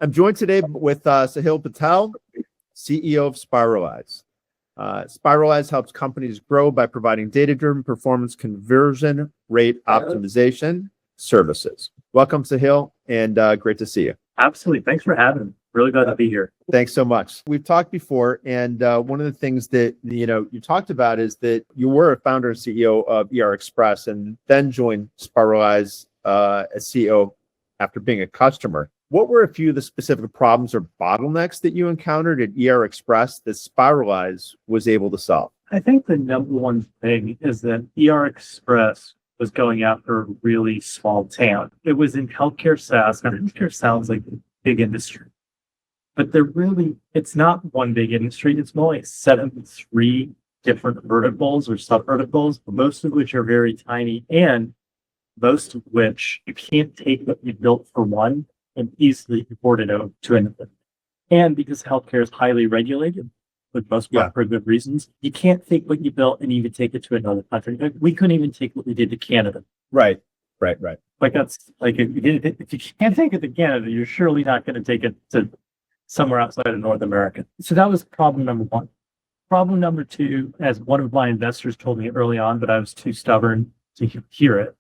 I'm joined today with Sahil Patel, CEO of Spiralyze. Spiralyze helps companies grow by providing data-driven performance conversion rate optimization services. Welcome, Sahil, and great to see you. Absolutely. Thanks for having me. Really glad to be here. Thanks so much. We've talked before, and one of the things that you talked about is that you were a founder and CEO of ER Express, and then joined Spiralyze as CEO after being a customer. What were a few of the specific problems or bottlenecks that you encountered at ER Express that Spiralyze was able to solve? I think the number one thing is that ER Express was going after a really small town. It was in healthcare SaaS. Now, healthcare sounds like a big industry, but it's not one big industry. It's more like 73 different verticals or sub-verticals, most of which are very tiny, and most of which you can't take what you built for one and easily import it over to another. And because healthcare is highly regulated, for the most part for good reasons, you can't take what you built and even take it to another country. Like, we couldn't even take what we did to Canada. Right. Like, that's like, if you can't take it to Canada, you're surely not going to take it to somewhere outside of North America. So that was problem number one. Problem number two, as one of my investors told me early on, but I was too stubborn to hear it,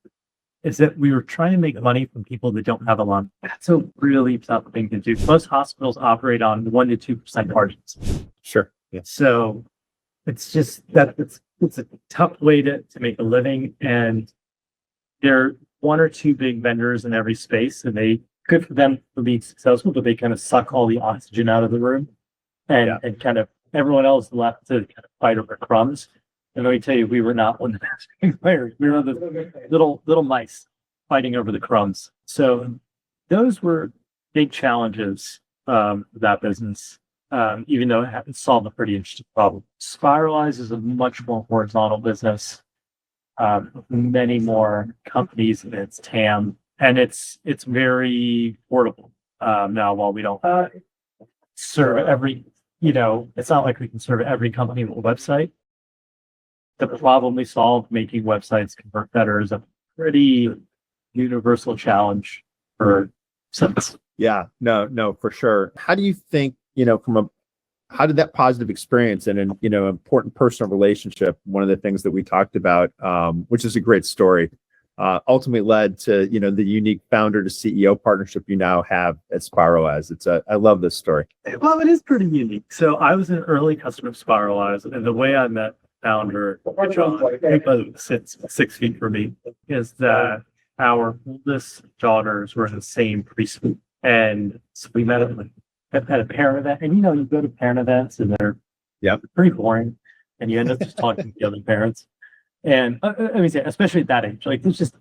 is that we were trying to make money from people that don't have a lot. That's a really tough thing to do. Most hospitals operate on 1% to 2% margins. Sure. Yeah. So it's just that it's a tough way to make a living. And there are one or two big vendors in every space, and they good for them for being successful, but they kind of suck all the oxygen out of the room, and kind of everyone else left to kind of fight over crumbs. And let me tell you, we were not one of the players. We were the little mice fighting over the crumbs. So those were big challenges for that business, even though it hadn't solved a pretty interesting problem. Spiralyze is a much more horizontal business, many more companies in its TAM, and it's very portable. Now, while we don't serve every, it's not like we can serve every company with a website. The problem we solve, making websites convert better, is a pretty universal challenge for sites. Yeah, no, for sure. How do you think, how did that positive experience and an important personal relationship, one of the things that we talked about, which is a great story, ultimately led to the unique founder to CEO partnership you now have at Spiralyze? I love this story. Well, it is pretty unique. So I was an early customer of Spiralyze, and the way I met founder, John, sits 6 feet from me, is that our oldest daughters were in the same preschool. And so we met at a parent event. And you go to parent events and they're pretty boring. And you end up just talking to the other parents. And let me say, especially at that age, like there's just,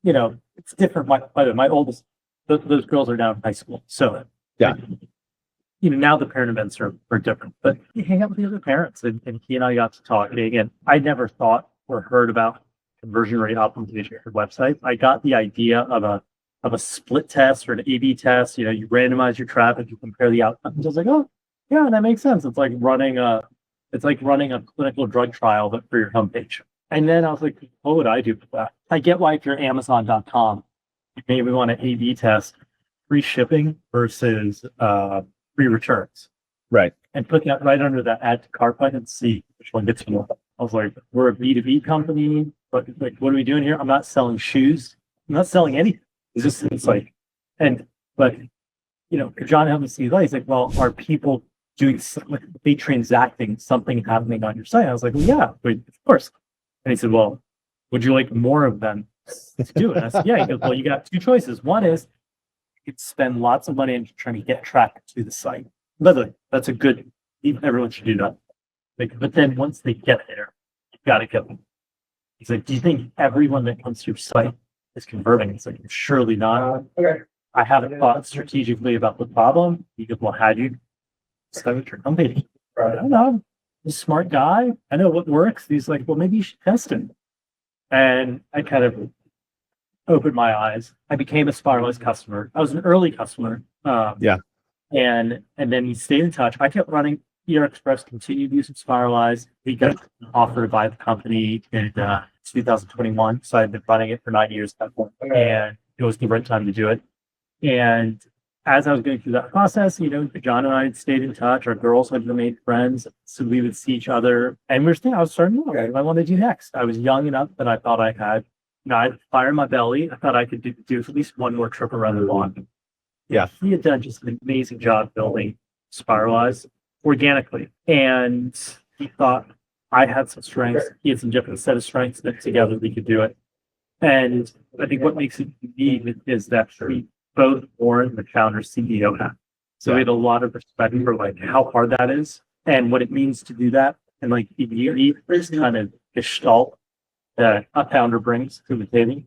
it's different. My oldest, those girls are now in high school. So now the parent events are different, but you hang out with the other parents, and he and I got to talk. And again, I never thought or heard about conversion rate optimization for websites. I got the idea of a split test or an A/B test. You randomize your traffic, you compare the outcomes. I was like, oh yeah, that makes sense. It's like running a clinical drug trial, but for your homepage. And then I was like, what would I do with that? I get why if you're Amazon.com, you maybe want to A/B test free shipping versus free returns. Right. And put that right under that add to cart button and see which one gets more. I was like, we're a B2B company, but like, what are we doing here? I'm not selling shoes. I'm not selling anything. But John helped me see that. He's like, well, are people doing they transacting something happening on your site? I was like, well, yeah, of course. And he said, well, would you like more of them to do it? I said, yeah. He goes, well, you got two choices. One is you could spend lots of money in trying to get traffic to the site. Literally, that's a good, everyone should do that. But then once they get there, you've got to get them. He's like, do you think everyone that comes to your site is converting? It's like, surely not. I haven't thought strategically about the problem. He goes, well, how do you start with your company? I don't know. I'm a smart guy. I know what works. He's like, well, maybe you should test it. And I kind of opened my eyes. I became a Spiralyze customer. I was an early customer. And then he stayed in touch. I kept running. ER Express continued using Spiralyze. We got offered to buy the company in 2021. So I've been running it for 9 years at that point. And it was the right time to do it. And as I was going through that process, John and I had stayed in touch. Our girls had remained friends, so we would see each other. And I was starting to know what I wanted to do next. I was young enough that I thought I had, I had fire in my belly. I thought I could do at least one more trip around the block. Yeah. He had done just an amazing job building Spiralyze organically. And he thought I had some strengths. He had some different set of strengths that together we could do it. And I think what makes it unique is that we both born the founder CEO have. So we had a lot of respect for like how hard that is and what it means to do that. And like this kind of gestalt that a founder brings to the table.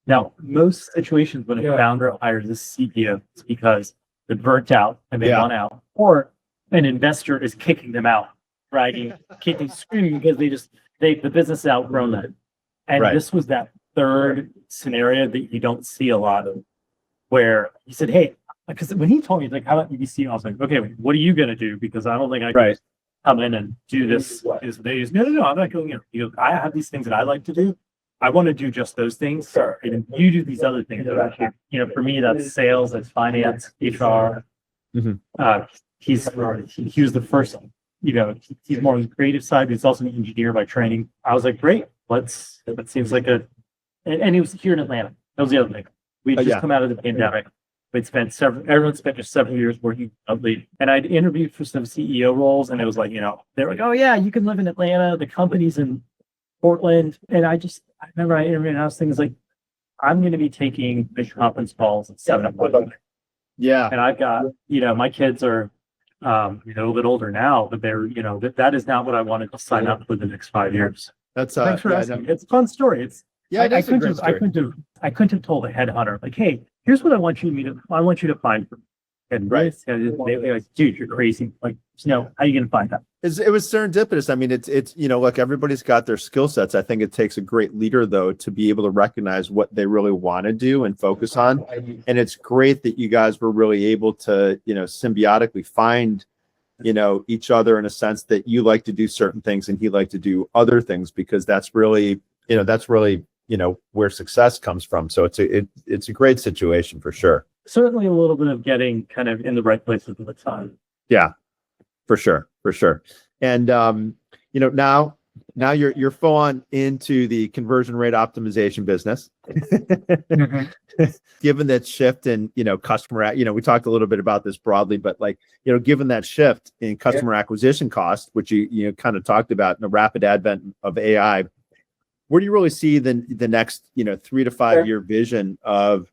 Now, most situations when a founder hires a CEO, it's because they're burnt out and they want out, or an investor is kicking them out, right? Kicking, screaming because the business has outgrown that. And this was that third scenario that you don't see a lot of, where he said, hey, because when he told me, like, how about you be CEO? I was like, okay, what are you going to do? Because I don't think I can come in and do this. No, I'm not going in. He goes, I have these things that I like to do. I want to do just those things. And you do these other things. For me, that's sales, that's finance, HR. Mm-hmm. He was the first, he's more on the creative side, but he's also an engineer by training. I was like, great, that seems like and he was here in Atlanta. That was the other thing. We had just come out of the pandemic. Everyone spent just several years working remotely. And I'd interviewed for some CEO roles, and it was like, they were like, oh yeah, you can live in Atlanta. The company's in Portland. And I remember I interviewed and I was thinking like, I'm going to be taking big conference calls at 7 o'clock. Yeah. And I've got, my kids are, a little bit older now, but they're, that is not what I wanted to sign up for the next 5 years. That's thanks for asking. It's a fun story. I couldn't have told a headhunter like, hey, here's what I want you to find for me. And they're like, dude, you're crazy. Like, how are you going to find that? It was serendipitous. I mean, it's look, everybody's got their skill sets. I think it takes a great leader though to be able to recognize what they really want to do and focus on. And it's great that you guys were really able to, symbiotically find, each other in a sense that you like to do certain things and he liked to do other things, because that's really where success comes from. So it's a great situation for sure. Certainly a little bit of getting kind of in the right place at the time. Yeah, for sure. And now you're full on into the conversion rate optimization business. Mm-hmm. Given that shift in customer, we talked a little bit about this broadly, but given that shift in customer acquisition cost, which you kind of talked about in the rapid advent of AI, where do you really see the next 3 to 5 year vision of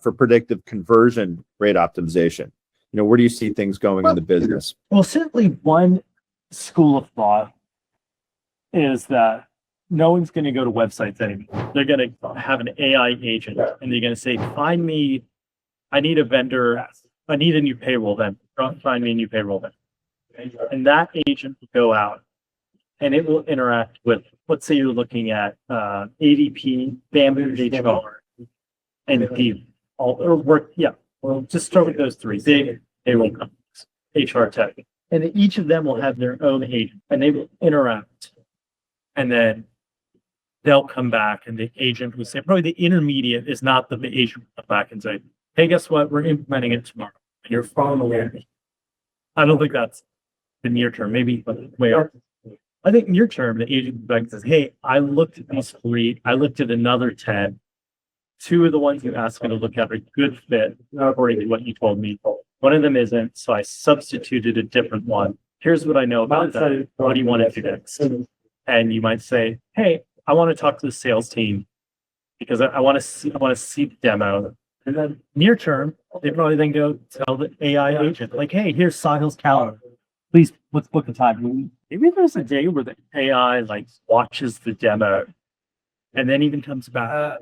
for predictive conversion rate optimization? Where do you see things going in the business? Well, certainly one school of thought is that no one's going to go to websites anymore. They're going to have an AI agent, and they're going to say, find me, I need a vendor, I need a new payroll vendor. Find me a new payroll vendor. And that agent will go out and it will interact with, let's say you're looking at ADP, Bamboo HR, and we'll just start with those three big payroll companies, HR tech. And each of them will have their own agent, and they will interact. And then they'll come back, and the agent will say, probably the intermediate is not the agent will come back and say, hey, guess what? We're implementing it tomorrow. And you're far away. I don't think that's the near term, maybe way off. I think near term, the agent comes back and says, hey, I looked at these three, I looked at another 10. 2 of the ones you asked me to look at are a good fit, according to what you told me. One of them isn't, so I substituted a different one. Here's what I know about that. What do you want to do next? And you might say, hey, I want to talk to the sales team because I want to see the demo. And then near term, they probably then go tell the AI agent, like, hey, here's Sahil's calendar. Please, let's book a time. Maybe there's a day where the AI watches the demo and then even comes back.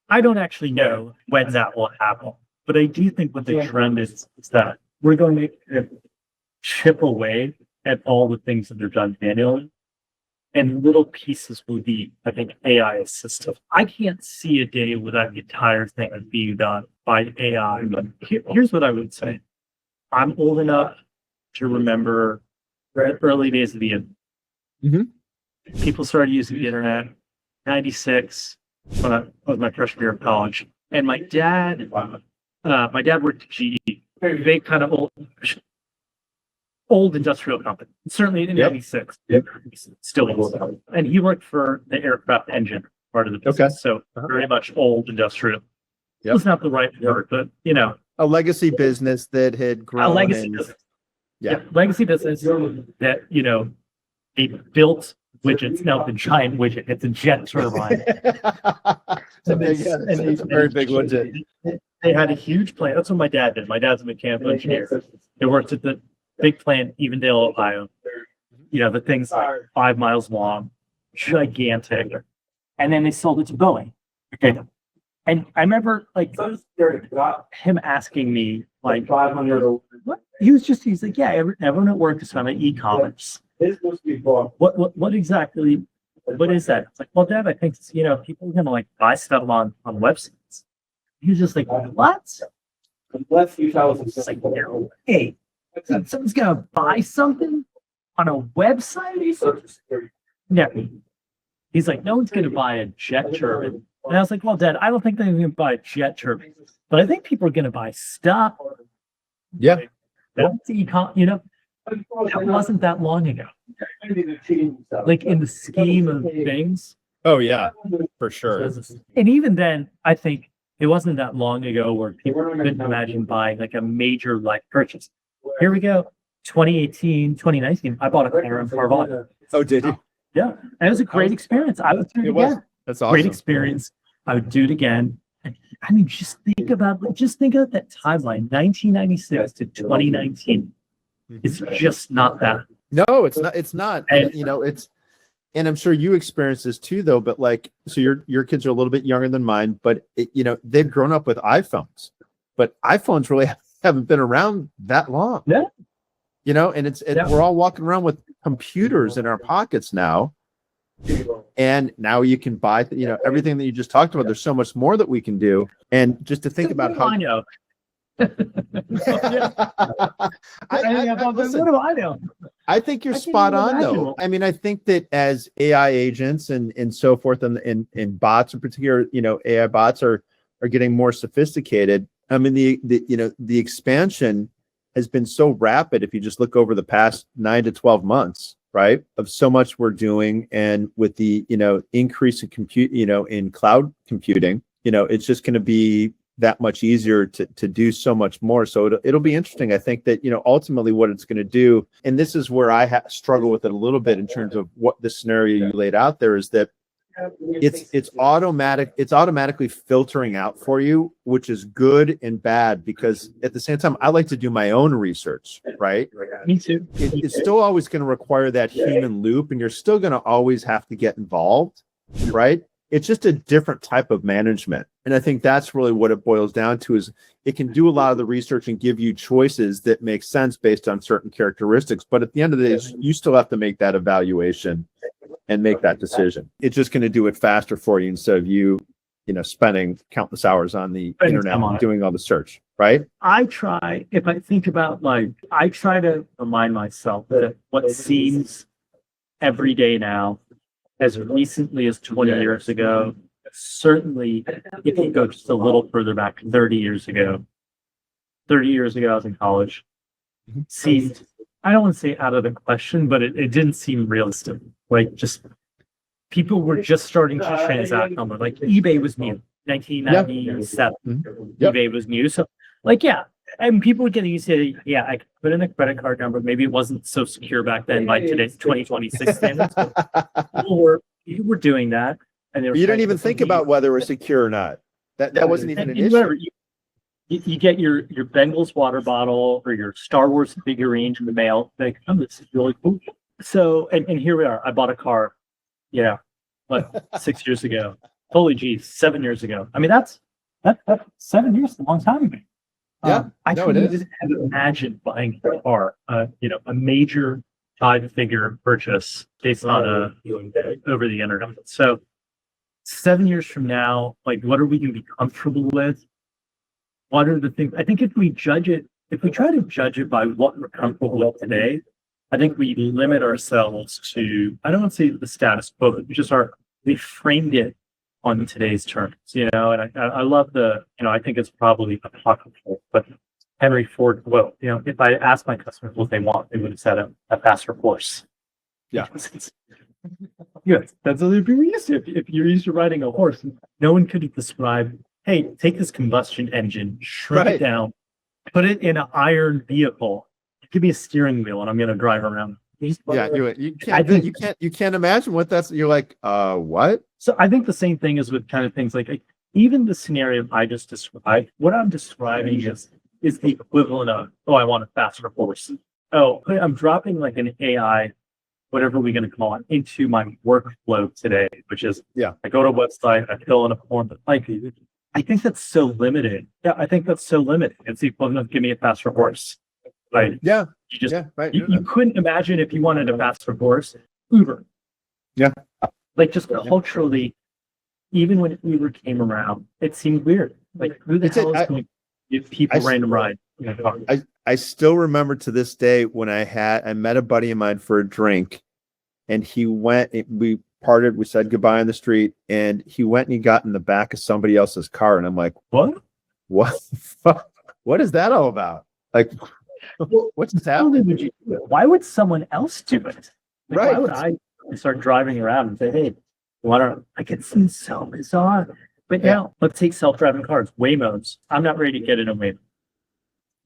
I don't actually know when that will happen, but I do think what the trend is that we're going to chip away at all the things that are done manually, and little pieces will be, I think, AI assistive. I can't see a day without the entire thing being done by AI. But here's what I would say. I'm old enough to remember the early days of the internet. Mm-hmm. People started using the internet, 96. When I was my freshman year of college, and my dad My dad worked at GE, very big kind of old industrial company. Certainly in '96, still is. And he worked for the aircraft engine part of the business. So very much old industrial. Yep. It's not the right word, but a legacy business that had grown. A legacy business. Yeah, legacy business that they built widgets. Now the giant widget, it's a jet turbine. It's a very big widget. They had a huge plant. That's what my dad did. My dad's a mechanical engineer. He worked at the big plant, Evendale, Ohio. The thing's like 5 miles long, gigantic. And then they sold it to Boeing. Okay. And I remember him asking me like, what? He's like, yeah, everyone at work is on e-commerce. What exactly? What is that? It's like, well, Dad, I think people are gonna buy stuff on websites. He was just like, what? It's like, no way. Someone's gonna buy something on a website? Yeah. He's like, no one's gonna buy a jet turbine. And I was like, well, Dad, I don't think they're gonna buy a jet turbine, but I think people are gonna buy stuff. Yeah. That's that wasn't that long ago. Like in the scheme of things. Oh yeah, for sure. And even then, I think it wasn't that long ago where people couldn't imagine buying like a major life purchase. Here we go. 2018, 2019, I bought a car in Carvalho. Oh, did you? Yeah. And it was a great experience. I would do it again. That's awesome. Great experience. I would do it again. And, I mean, just think of that timeline, 1996 to 2019. It's just not that. No, it's not. It's not. And, and I'm sure you experience this too, though. But so your kids are a little bit younger than mine, but they've grown up with iPhones, but iPhones really haven't been around that long. Yeah. And we're all walking around with computers in our pockets now. And now you can buy, everything that you just talked about. There's so much more that we can do. And just to think about how. I know. Listen, what do I know? I think you're spot on, though. I mean, I think that as AI agents and so forth, and bots in particular, AI bots are getting more sophisticated. I mean, the expansion has been so rapid. If you just look over the past 9 to 12 months, right, of so much we're doing, and with the increase in compute, in cloud computing, it's just going to be that much easier to do so much more. So it'll be interesting. I think that ultimately what it's going to do, and this is where I struggle with it a little bit in terms of what the scenario you laid out there is, that it's automatically filtering out for you, which is good and bad, because at the same time I like to do my own research, right? Me too. It's still always going to require that human loop, and you're still going to always have to get involved, right? It's just a different type of management. And I think that's really what it boils down to, is it can do a lot of the research and give you choices that make sense based on certain characteristics. But at the end of the day, you still have to make that evaluation and make that decision. It's just going to do it faster for you instead of you, spending countless hours on the internet doing all the search, right? I try to remind myself that what seems every day now, as recently as 20 years ago, certainly if you go just a little further back, 30 years ago, I was in college, seemed, I don't want to say out of the question, but it didn't seem realistic. Like, just people were just starting to transact on it. Like eBay was new, 1997. eBay was new. So and people were getting used to it. I could put in a credit card number. Maybe it wasn't so secure back then by today's 2026 standards. People were doing that. And you didn't even think about whether it was secure or not. That wasn't even an issue. You get your Bengals water bottle or your Star Wars figurine from the mail. Like, this is really cool. So, and here we are. I bought a car, 6 years ago. Holy geez, 7 years ago. I mean, that's 7 years, a long time ago. I couldn't even imagine buying a car, a major five-figure purchase based on over the internet. So 7 years from now, what are we going to be comfortable with? What are the things? I think if we try to judge it by what we're comfortable with today, I think we limit ourselves to, I don't want to say the status quo, but we framed it on today's terms, and I love I think it's probably apocryphal, but Henry Ford, well, if I asked my customers what they want, they would have said a faster horse. Yeah. Yes, that's what if you're used to riding a horse, no one could describe, hey, take this combustion engine, shrink it down, put it in an iron vehicle, give me a steering wheel, and I'm going to drive around. Yeah, you can't imagine what that's. You're like, what? So I think the same thing is with kind of things like even the scenario I just described. What I'm describing is the equivalent of, oh, I want a faster horse. Oh, I'm dropping like an AI, whatever we're going to call it, into my workflow today, which is, I go to a website, I fill in a form, but like, I think that's so limited. Yeah, I think that's so limited. It's the equivalent of give me a faster horse. Right. Yeah. You couldn't imagine if you wanted a faster horse, Uber. Yeah. Like just culturally, even when Uber came around, it seemed weird. Like who the hell is going to give people random ride? I still remember to this day when I met a buddy of mine for a drink, and we parted, we said goodbye on the street, and he went and he got in the back of somebody else's car, and I'm like, what the fuck? What is that all about? Like, what's this happening? Why would someone else do it? Why would I start driving around and say, hey, it seems so bizarre. But now let's take self-driving cars, Waymos. I'm not ready to get in a Waymo.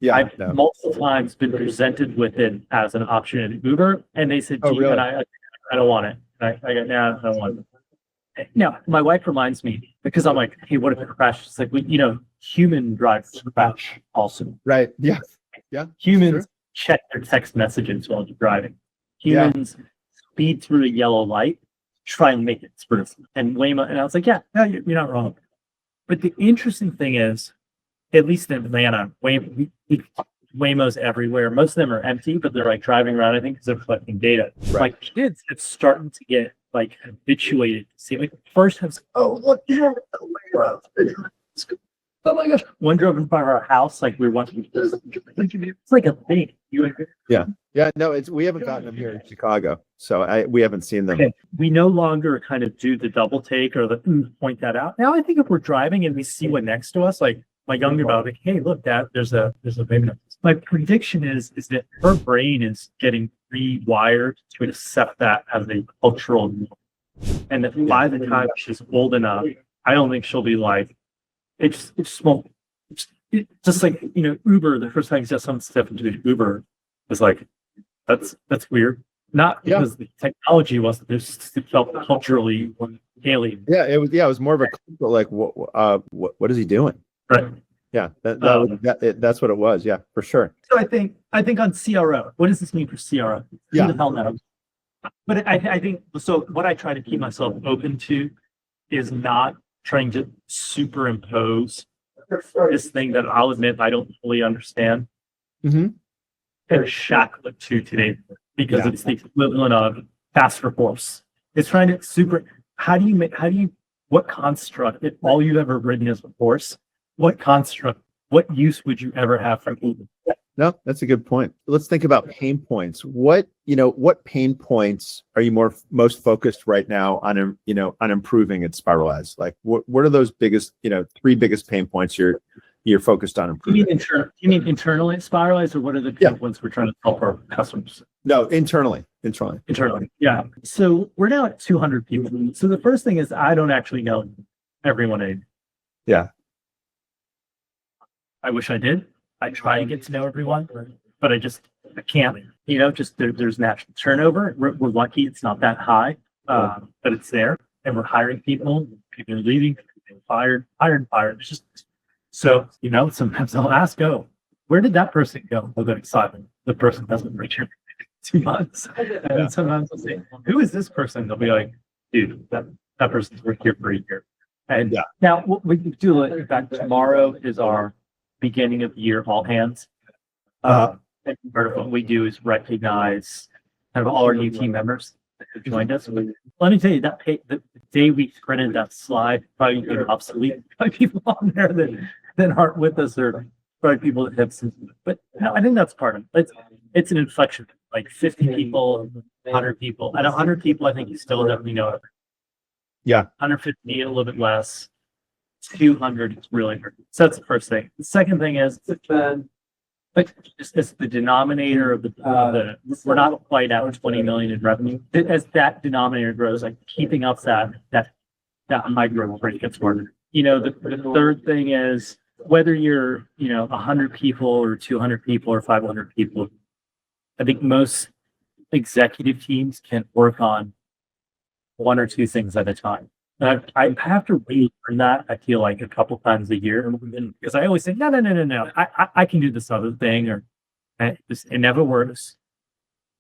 Yeah, I've multiple times been presented with it as an option in Uber, and they said, really? And I don't want it. I go, nah, I don't want it. Now, my wife reminds me, because I'm like, hey, what if it crashes? It's like, human drivers crash also. Right. Yeah. Yeah. Humans check their text messages while you're driving. Humans speed through a yellow light, try and make it smooth. And Waymo, and I was like, no, you're not wrong. But the interesting thing is, at least in Atlanta, Waymo's everywhere. Most of them are empty, but they're like driving around, I think, because they're collecting data. Right. Like kids, it's starting to get like habituated. See, like first times, oh, look, oh my gosh. One drove in front of our house, like we were watching. It's like a thing. Yeah. No, we haven't gotten them here in Chicago, so we haven't seen them. Okay. We no longer kind of do the double take or the point that out. Now I think if we're driving and we see one next to us, like my younger daughter, like, hey, look, Dad, there's a baby. My prediction is that her brain is getting rewired to accept that as a cultural norm. And that by the time she's old enough, I don't think she'll be like, it's small. Just like, Uber, the first time you said something step into Uber was like, that's weird. Not because the technology wasn't, it felt culturally alien. Yeah, it was more of a like, what is he doing? Right. Yeah, that's what it was. Yeah, for sure. So I think on CRO, what does this mean for CRO? Yeah. Who the hell knows? But I think so. What I try to keep myself open to is not trying to superimpose this thing that I'll admit I don't fully understand. Mm-hmm. And shackle to today because it's the equivalent of faster horse. It's trying to what construct, if all you've ever ridden is a horse, what use would you ever have from Uber? No, that's a good point. Let's think about pain points. What pain points are you most focused right now on improving at Spiralyze? Like what are those biggest, 3 biggest pain points you're focused on improving? You mean internally at Spiralyze, or what are the pain points we're trying to help our customers? No, internally. Yeah. So we're now at 200 people. So the first thing is I don't actually know everyone. Yeah. I wish I did. I try to get to know everyone, but I can't. There's natural turnover. We're lucky it's not that high, but it's there, and we're hiring people. People are leaving. People are fired. It's just so sometimes I'll ask, where did that person go? They'll go excited. The person doesn't return 2 months, and then sometimes I'll say, who is this person? They'll be like, dude, that person's worked here for a year. And now what we can do, in fact, tomorrow is our beginning of the year all hands. And part of what we do is recognize kind of all our new team members that have joined us. Let me tell you, the day we printed that slide probably became obsolete by people on there that aren't with us, or probably people that have since. But no, I think that's part of it. It's an inflection. Like 50 people, 100 people. At 100 people, I think you still definitely know it. Yeah. 150, a little bit less. 200 is really hard. So that's the first thing. The second thing is, but it's the denominator of the we're not quite at 20 million in revenue. As that denominator grows, like keeping up that micro rate gets harder. The third thing is whether you're 100 people or 200 people or 500 people. I think most executive teams can work on one or two things at a time. I have to relearn that. I feel like a couple times a year because I always say no. I can do this other thing, or it never works.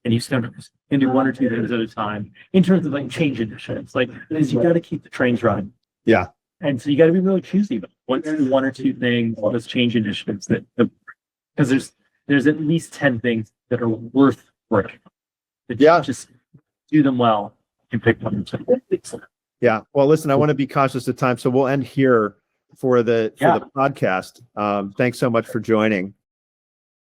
And you still can do one or two things at a time in terms of like change initiatives. Like you got to keep the trains running. Yeah. And so you got to be really choosy about one or two things, those change initiatives because there's at least 10 things that are worth working on. Just do them well and pick one. Yeah. Well, listen, I want to be conscious of time, so we'll end here for the podcast. Thanks so much for joining.